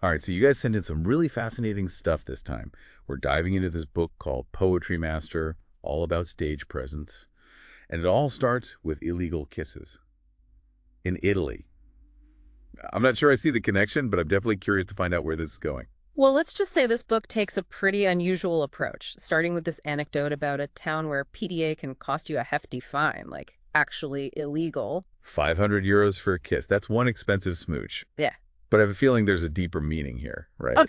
All right, so you guys sent in some really fascinating stuff this time. We're diving into this book called Poetry Master, all about stage presence. And it all starts with illegal kisses in Italy. I'm not sure I see the connection, but I'm definitely curious to find out where this is going. Well, let's just say this book takes a pretty unusual approach, starting with this anecdote about a town where PDA can cost you a hefty fine, like actually illegal. 500 euros for a kiss. That's one expensive smooch. Yeah. But I have a feeling there's a deeper meaning here, right? Oh,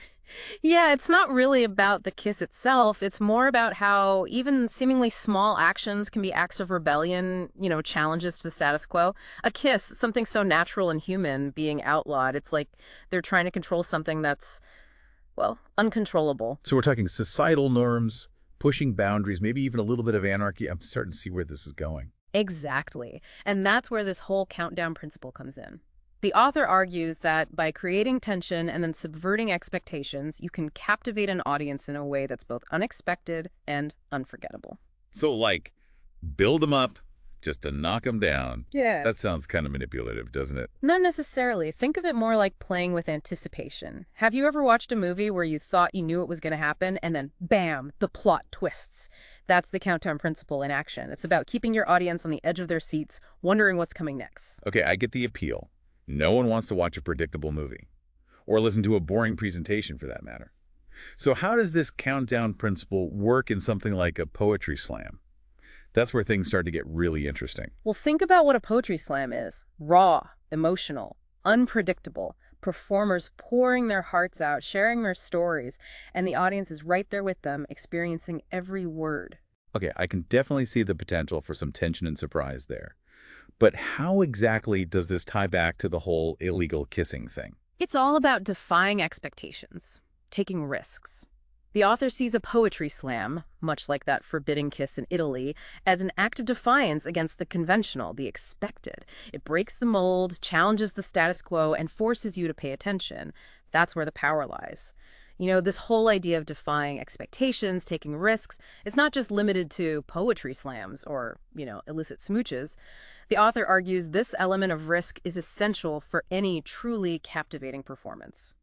yeah, it's not really about the kiss itself. It's more about how even seemingly small actions can be acts of rebellion, challenges to the status quo. A kiss, something so natural and human, being outlawed. It's like they're trying to control something that's, well, uncontrollable. So we're talking societal norms, pushing boundaries, maybe even a little bit of anarchy. I'm starting to see where this is going. Exactly. And that's where this whole countdown principle comes in. The author argues that by creating tension and then subverting expectations, you can captivate an audience in a way that's both unexpected and unforgettable. So, like, build them up just to knock them down. Yeah. That sounds kind of manipulative, doesn't it? Not necessarily. Think of it more like playing with anticipation. Have you ever watched a movie where you thought you knew it was going to happen and then, bam, the plot twists? That's the countdown principle in action. It's about keeping your audience on the edge of their seats, wondering what's coming next. Okay, I get the appeal. No one wants to watch a predictable movie, or listen to a boring presentation for that matter. So how does this countdown principle work in something like a poetry slam? That's where things start to get really interesting. Well, think about what a poetry slam is. Raw, emotional, unpredictable. Performers pouring their hearts out, sharing their stories, and the audience is right there with them, experiencing every word. Okay, I can definitely see the potential for some tension and surprise there. But how exactly does this tie back to the whole illegal kissing thing? It's all about defying expectations, taking risks. The author sees a poetry slam, much like that forbidding kiss in Italy, as an act of defiance against the conventional, the expected. It breaks the mold, challenges the status quo, and forces you to pay attention. That's where the power lies. This whole idea of defying expectations, taking risks, is not just limited to poetry slams or, illicit smooches. The author argues this element of risk is essential for any truly captivating performance.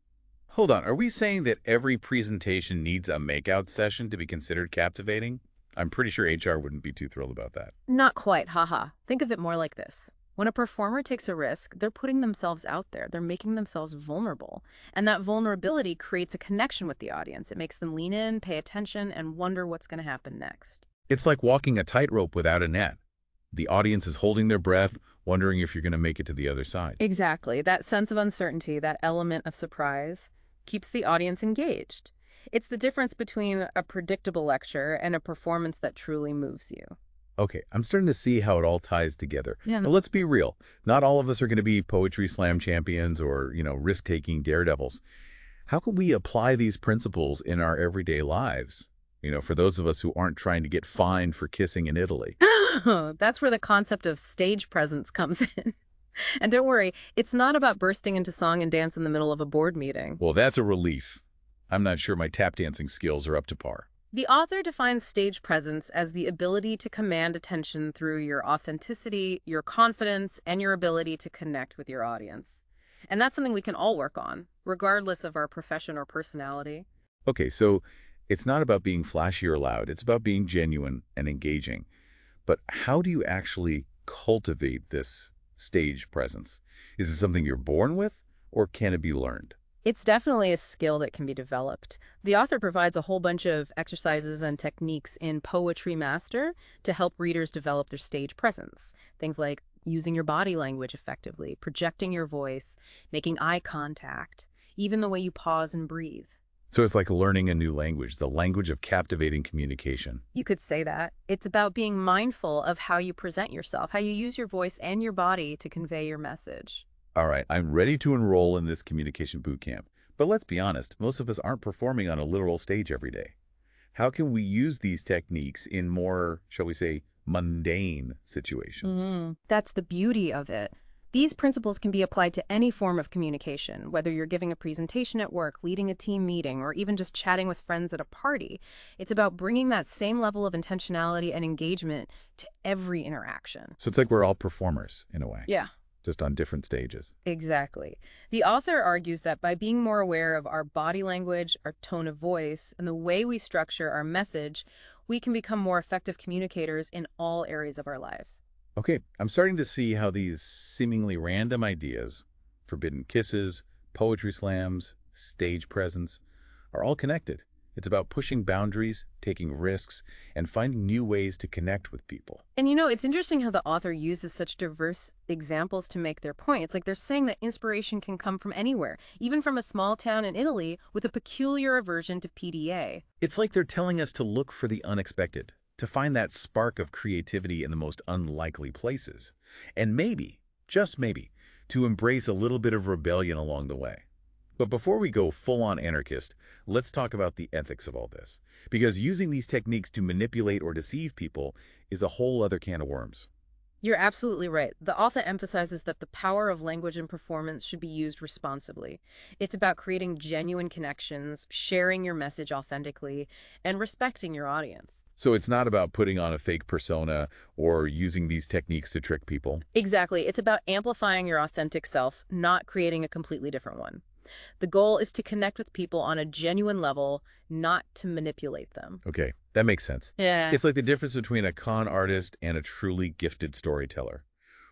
Hold on, are we saying that every presentation needs a makeout session to be considered captivating? I'm pretty sure HR wouldn't be too thrilled about that. Not quite, haha. Think of it more like this. When a performer takes a risk, they're putting themselves out there. They're making themselves vulnerable. And that vulnerability creates a connection with the audience. It makes them lean in, pay attention, and wonder what's going to happen next. It's like walking a tightrope without a net. The audience is holding their breath, wondering if you're going to make it to the other side. Exactly. That sense of uncertainty, that element of surprise, keeps the audience engaged. It's the difference between a predictable lecture and a performance that truly moves you. Okay, I'm starting to see how it all ties together. Yeah. Now, let's be real. Not all of us are going to be poetry slam champions or, risk-taking daredevils. How can we apply these principles in our everyday lives? For those of us who aren't trying to get fined for kissing in Italy. That's where the concept of stage presence comes in. And don't worry, it's not about bursting into song and dance in the middle of a board meeting. Well, that's a relief. I'm not sure my tap dancing skills are up to par. The author defines stage presence as the ability to command attention through your authenticity, your confidence, and your ability to connect with your audience. And that's something we can all work on, regardless of our profession or personality. Okay, so it's not about being flashy or loud. It's about being genuine and engaging. But how do you actually cultivate this stage presence? Is it something you're born with, or can it be learned? It's definitely a skill that can be developed. The author provides a whole bunch of exercises and techniques in Poetry Master to help readers develop their stage presence. Things like using your body language effectively, projecting your voice, making eye contact, even the way you pause and breathe. So it's like learning a new language, the language of captivating communication. You could say that. It's about being mindful of how you present yourself, how you use your voice and your body to convey your message. All right, I'm ready to enroll in this communication boot camp. But let's be honest, most of us aren't performing on a literal stage every day. How can we use these techniques in more, shall we say, mundane situations? That's the beauty of it. These principles can be applied to any form of communication, whether you're giving a presentation at work, leading a team meeting, or even just chatting with friends at a party. It's about bringing that same level of intentionality and engagement to every interaction. So it's like we're all performers, in a way. Yeah. just on different stages. Exactly. The author argues that by being more aware of our body language, our tone of voice, and the way we structure our message, we can become more effective communicators in all areas of our lives. Okay, I'm starting to see how these seemingly random ideas, forbidden kisses, poetry slams, stage presence, are all connected. It's about pushing boundaries, taking risks, and finding new ways to connect with people. And you know, it's interesting how the author uses such diverse examples to make their point. It's like they're saying that inspiration can come from anywhere, even from a small town in Italy with a peculiar aversion to PDA. It's like they're telling us to look for the unexpected, to find that spark of creativity in the most unlikely places, and maybe, just maybe, to embrace a little bit of rebellion along the way. But before we go full-on anarchist, let's talk about the ethics of all this. Because using these techniques to manipulate or deceive people is a whole other can of worms. You're absolutely right. The author emphasizes that the power of language and performance should be used responsibly. It's about creating genuine connections, sharing your message authentically, and respecting your audience. So it's not about putting on a fake persona or using these techniques to trick people. Exactly. It's about amplifying your authentic self, not creating a completely different one. The goal is to connect with people on a genuine level, not to manipulate them. Okay, that makes sense. Yeah. It's like the difference between a con artist and a truly gifted storyteller.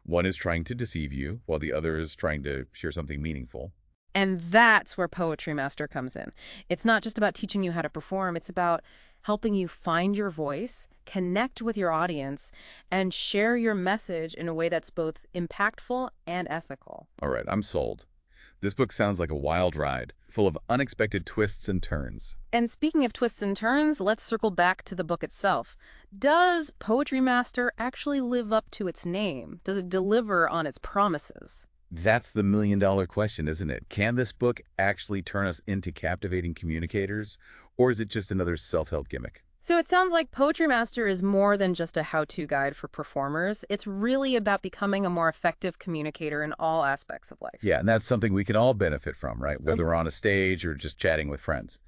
One is trying to deceive you, while the other is trying to share something meaningful. And that's where Poetry Master comes in. It's not just about teaching you how to perform, it's about helping you find your voice, connect with your audience, and share your message in a way that's both impactful and ethical. All right, I'm sold. This book sounds like a wild ride, full of unexpected twists and turns. And speaking of twists and turns, let's circle back to the book itself. Does Poetry Master actually live up to its name? Does it deliver on its promises? That's the million-dollar question, isn't it? Can this book actually turn us into captivating communicators, or is it just another self-help gimmick? So it sounds like Poetry Master is more than just a how-to guide for performers. It's really about becoming a more effective communicator in all aspects of life. Yeah, and that's something we can all benefit from, right? Whether we're on a stage or just chatting with friends.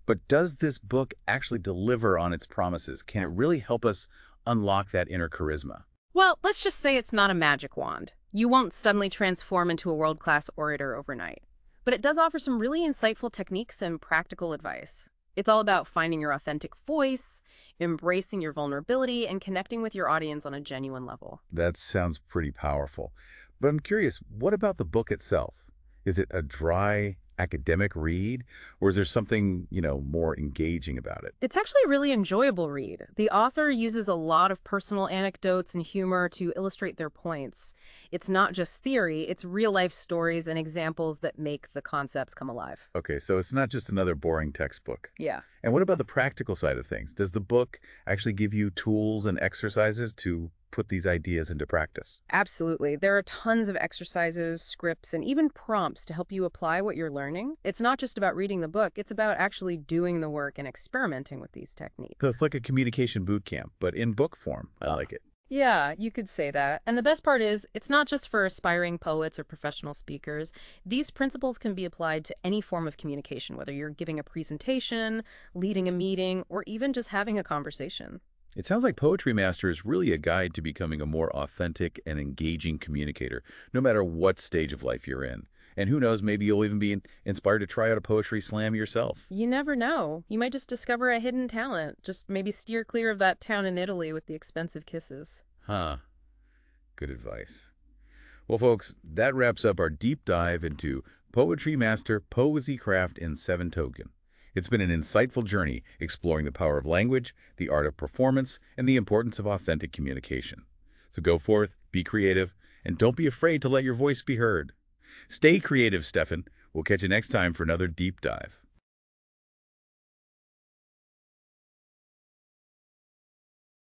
But does this book actually deliver on its promises? Can it really help us unlock that inner charisma? Well, let's just say it's not a magic wand. You won't suddenly transform into a world-class orator overnight. But it does offer some really insightful techniques and practical advice. It's all about finding your authentic voice, embracing your vulnerability, and connecting with your audience on a genuine level. That sounds pretty powerful. But I'm curious, what about the book itself? Is it a dry academic read, or is there something, more engaging about it? It's actually a really enjoyable read. The author uses a lot of personal anecdotes and humor to illustrate their points. It's not just theory, it's real-life stories and examples that make the concepts come alive. Okay, so it's not just another boring textbook. Yeah. And what about the practical side of things? Does the book actually give you tools and exercises to put these ideas into practice? Absolutely. There are tons of exercises, scripts, and even prompts to help you apply what you're learning. It's not just about reading the book, it's about actually doing the work and experimenting with these techniques. So it's like a communication boot camp, but in book form. I like it. Yeah, you could say that. And the best part is, it's not just for aspiring poets or professional speakers. These principles can be applied to any form of communication, whether you're giving a presentation, leading a meeting, or even just having a conversation. It sounds like Poetry Master is really a guide to becoming a more authentic and engaging communicator, no matter what stage of life you're in. And who knows, maybe you'll even be inspired to try out a poetry slam yourself. You never know. You might just discover a hidden talent. Just maybe steer clear of that town in Italy with the expensive kisses. Huh. Good advice. Well, folks, that wraps up our deep dive into Poetry Master Poesy Craft in 7 Token. It's been an insightful journey exploring the power of language, the art of performance, and the importance of authentic communication. So go forth, be creative, and don't be afraid to let your voice be heard. Stay creative, Stefan. We'll catch you next time for another deep dive.